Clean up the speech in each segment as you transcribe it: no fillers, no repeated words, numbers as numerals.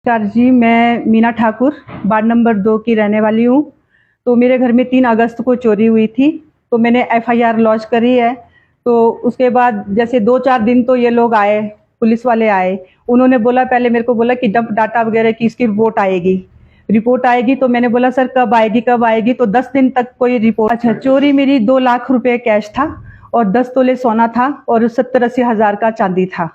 नमस्कार जी, मैं Meena Thakur ward number 2 की रहने वाली हूँ। तो मेरे घर में 3 अगस्त को चोरी हुई थी, तो मैंने एफआईआर लॉन्च करी है। तो उसके बाद जैसे 2-4 दिन तो ये लोग आए, पुलिस वाले आए। उन्होंने बोला, पहले मेरे को बोला कि डंप डाटा वगैरह की इसकी रिपोर्ट आएगी। तो मैंने बोला सर कब आएगी? तो 10 दिन तक कोई रिपोर्ट। अच्छा, चोरी मेरी 2 लाख रुपए कैश था और 10 तोले सोना था और 70-80 हज़ार का चांदी था।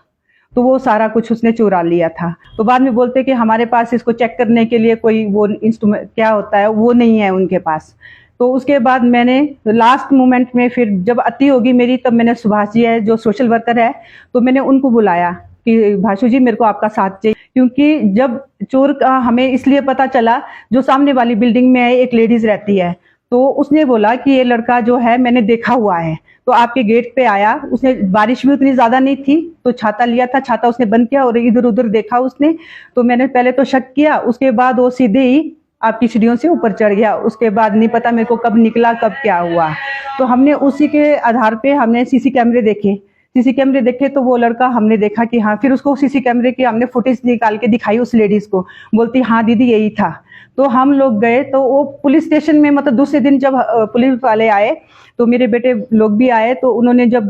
तो वो सारा कुछ उसने चुरा लिया था। तो बाद में बोलते कि हमारे पास इसको चेक करने के लिए कोई वो इंस्ट्रूमेंट क्या होता है वो नहीं है उनके पास। तो उसके बाद मैंने लास्ट मोमेंट में फिर जब अति होगी मेरी, तब मैंने सुभाष जी है जो सोशल वर्कर है, तो मैंने उनको बुलाया कि भाषु जी मेरे को आपका साथ चाहिए। क्योंकि जब चोर का हमें इसलिए पता चला, जो सामने वाली बिल्डिंग में एक लेडीज रहती है, तो उसने बोला कि ये लड़का जो है मैंने देखा हुआ है। तो आपके गेट पे आया, उसने बारिश भी उतनी ज्यादा नहीं थी तो छाता लिया था, छाता उसने बंद किया और इधर उधर देखा उसने। तो मैंने पहले तो शक किया, उसके बाद वो सीधे ही आपकी सीढ़ियों से ऊपर चढ़ गया। उसके बाद नहीं पता मेरे को कब निकला कब क्या हुआ। तो हमने उसी के आधार पे हमने सीसी कैमरे देखे तो वो लड़का हमने देखा कि हाँ, फिर उसको सीसी कैमरे की हमने फुटेज निकाल के दिखाई उस लेडीज को, बोलती हाँ दीदी यही था। तो हम लोग गए, तो वो पुलिस स्टेशन में मतलब दूसरे दिन जब पुलिस वाले आए तो मेरे बेटे लोग भी आए, तो उन्होंने जब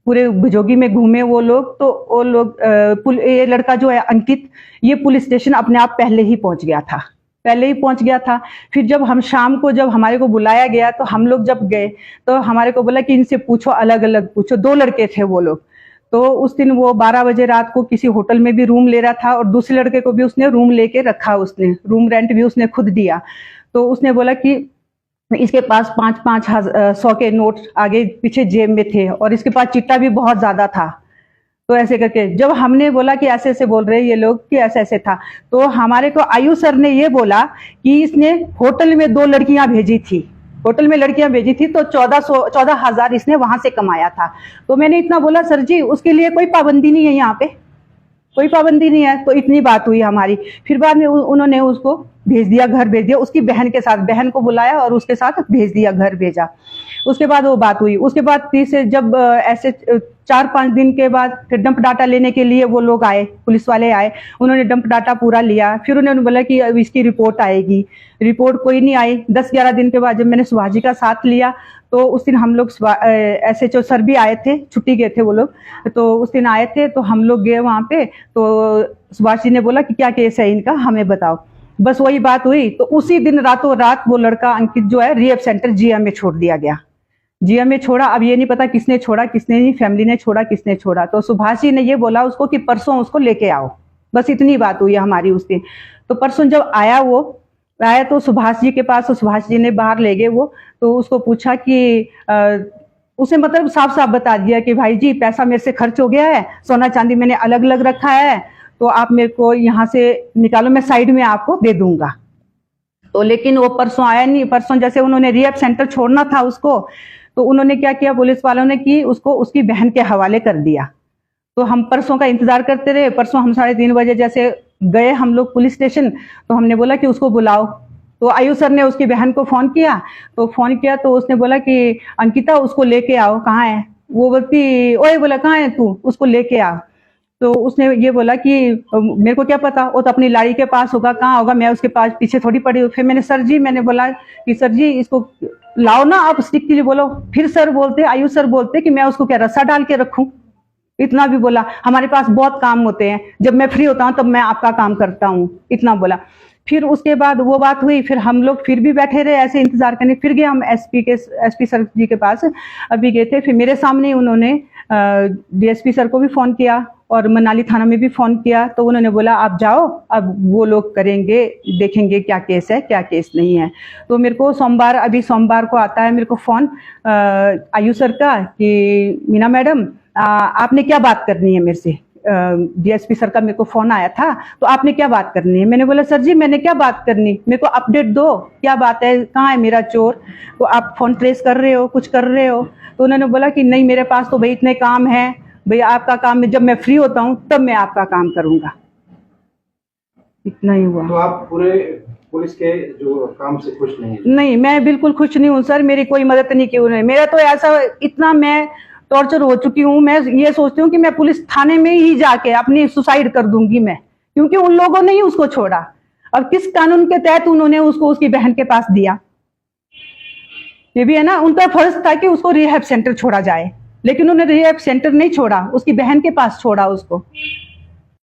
पूरे भजोगी में घूमे वो लोग, तो वो लोग ये लड़का जो है अंकित, ये पुलिस स्टेशन अपने आप पहले ही पहुंच गया था। फिर जब हम शाम को जब हमारे को बुलाया गया, तो हम लोग जब गए तो हमारे को बोला कि इनसे पूछो, अलग अलग पूछो। 2 लड़के थे वो लोग। तो उस दिन वो 12 बजे रात को किसी होटल में भी रूम ले रहा था और दूसरे लड़के को भी उसने रूम लेके रखा, उसने रूम रेंट भी उसने खुद दिया। तो उसने बोला कि इसके पास 5-5 100 के नोट आगे पीछे जेब में थे और इसके पास चिट्टा भी बहुत ज्यादा था। तो ऐसे करके जब हमने बोला कि ऐसे ऐसे बोल रहे हैं ये लोग कि ऐसे ऐसे था, तो हमारे को आयु सर ने ये बोला कि इसने होटल में 2 लड़कियां भेजी थी, तो 14,000 इसने वहां से कमाया था। तो मैंने इतना बोला, सर जी उसके लिए कोई पाबंदी नहीं है, यहाँ पे कोई पाबंदी नहीं है। तो इतनी बात हुई हमारी। फिर बाद में उन्होंने उसको घर भेज दिया, उसकी बहन के साथ, बहन को बुलाया और उसके साथ भेज दिया, घर भेजा। उसके बाद वो बात हुई। उसके बाद तीसरे जब ऐसे 4-5 दिन के बाद फिर डंप डाटा लेने के लिए वो लोग आए, पुलिस वाले आए। उन्होंने डंप डाटा पूरा लिया। फिर उन्होंने बोला कि अब इसकी रिपोर्ट आएगी। रिपोर्ट कोई नहीं आई। 10-11 दिन के बाद जब मैंने सुभाष जी का साथ लिया, तो उस दिन हम लोग SHO सर भी आए थे, छुट्टी गए थे वो लोग, तो उस दिन आए थे। तो हम लोग गए वहां पे, तो सुभाष जी ने बोला कि क्या केस है इनका, हमें बताओ। बस वही बात हुई। तो उसी दिन रातों रात वो लड़का अंकित जो है रिहेब सेंटर GM में छोड़ दिया गया। GM में छोड़ा। अब ये नहीं पता किसने छोड़ा किसने नहीं, फैमिली ने छोड़ा किसने छोड़ा। तो सुभाष जी ने ये बोला उसको कि परसों उसको लेके आओ। बस इतनी बात हुई हमारी उस दिन। तो परसों जब आया तो सुभाष जी के पास, तो सुभाष जी ने बाहर ले गए वो। तो उसको पूछा कि उसे मतलब साफ साफ बता दिया कि भाई जी पैसा मेरे से खर्च हो गया है, सोना चांदी मैंने अलग अलग रखा है, तो आप मेरे को यहाँ से निकालो, मैं साइड में आपको दे दूंगा। तो लेकिन वो परसों आया नहीं। परसों जैसे उन्होंने रिहेब सेंटर छोड़ना था उसको, तो उन्होंने क्या किया, पुलिस वालों ने कि उसको उसकी बहन के हवाले कर दिया। तो हम परसों का इंतजार करते रहे। परसों हम 3:30 बजे जैसे गए हम लोग पुलिस स्टेशन, तो हमने बोला कि उसको बुलाओ। तो आयु सर ने उसकी बहन को फोन किया, तो उसने बोला कि अंकिता उसको लेके आओ। कहाँ है? वो बोलती, ओए बोला कहाँ है तू, उसको लेके आ। तो उसने ये बोला कि मेरे को क्या पता, वो तो अपनी लाड़ी के पास होगा, कहाँ होगा, मैं उसके पास पीछे थोड़ी पड़ी हूँ। फिर मैंने बोला कि सर जी इसको लाओ ना, आप स्टिक के लिए बोलो। फिर आयु सर बोलते कि मैं उसको क्या रस्सा डाल के रखूं। इतना भी बोला। हमारे पास बहुत काम होते हैं, जब मैं फ्री होता हूँ तब मैं आपका काम करता हूँ, इतना बोला। फिर उसके बाद वो बात हुई। फिर हम लोग फिर भी बैठे रहे ऐसे इंतजार करने। फिर गए हम SP सर जी के पास, अभी गए थे। फिर मेरे सामने उन्होंने DSP सर को भी फोन किया और मनाली थाना में भी फोन किया। तो उन्होंने बोला आप जाओ, अब वो लोग करेंगे, देखेंगे क्या केस है क्या केस नहीं है। तो मेरे को सोमवार को आता है मेरे को फोन आयु सर का कि मीना मैडम आपने क्या बात करनी है मेरे से। DSP सर का मेरे को फोन आया था, तो आपने क्या बात करनी है। मैंने बोला सर जी मैंने क्या बात करनी, मेरे को अपडेट दो, क्या बात है, कहाँ है मेरा चोर, तो आप फोन ट्रेस कर रहे हो, कुछ कर रहे हो। तो उन्होंने बोला कि नहीं मेरे पास तो भाई इतने काम है, भाई आपका काम जब मैं फ्री होता हूँ तब मैं आपका काम करूंगा। इतना ही हुआ। तो आप पूरे पुलिस के जो काम से खुश नहीं? नहीं, मैं बिल्कुल खुश नहीं हूँ सर। मेरी कोई मदद नहीं की उन्होंने। मेरा तो ऐसा इतना मैं टॉर्चर हो चुकी हूँ, मैं ये सोचती हूँ कि मैं पुलिस थाने में ही जाके अपनी सुसाइड कर दूंगी मैं, क्योंकि उन लोगों ने ही उसको छोड़ा। अब किस कानून के तहत उन्होंने उसको उसकी बहन के पास दिया? ये भी है ना, उनका फर्ज था कि उसको रिहैब सेंटर छोड़ा जाए, लेकिन उन्होंने रिहैब सेंटर नहीं छोड़ा, उसकी बहन के पास छोड़ा उसको।